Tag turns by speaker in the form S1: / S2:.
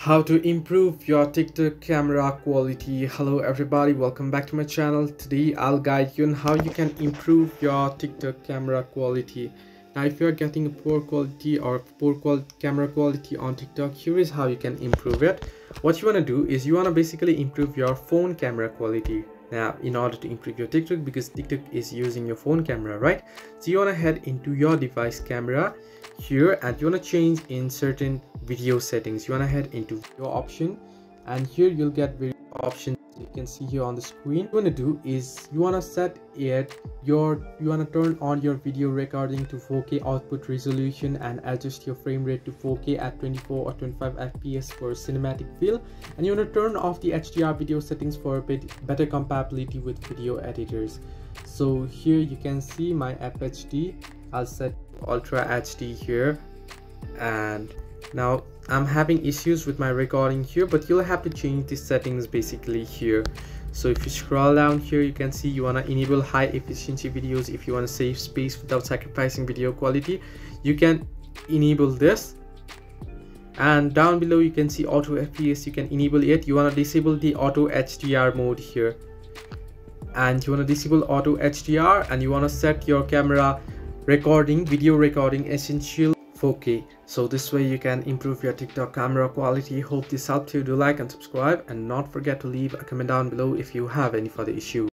S1: How to improve your TikTok camera quality. Hello everybody, welcome back to my channel. Today I'll guide you on how you can improve your TikTok camera quality. Now if you're getting a poor quality or camera quality on TikTok, here is how you can improve it. What you want to do is you want to basically improve your phone camera quality. Now in order to improve your TikTok, because TikTok is using your phone camera, right? So you want to head into your device camera here and you want to change in certain video settings. You want to head into your option and here you'll get various options you can see here on the screen. What you want to do is you want to set it you want to turn on your video recording to 4K output resolution and adjust your frame rate to 4K at 24 or 25 fps for cinematic feel, and you want to turn off the HDR video settings for a bit better compatibility with video editors. So here you can see my FHD. I'll set Ultra HD here, and now I'm having issues with my recording here, but you'll have to change the settings basically here. So if you scroll down here, you can see you want to enable high efficiency videos. If you want to save space without sacrificing video quality, you can enable this. And down below you can see auto FPS, you can enable it. You want to disable the auto HDR mode here, and you want to disable auto HDR, and you want to set your camera video recording essential 4K. So this way you can improve your TikTok camera quality. Hope this helped you. Do like and subscribe, and not forget to leave a comment down below if you have any further issue.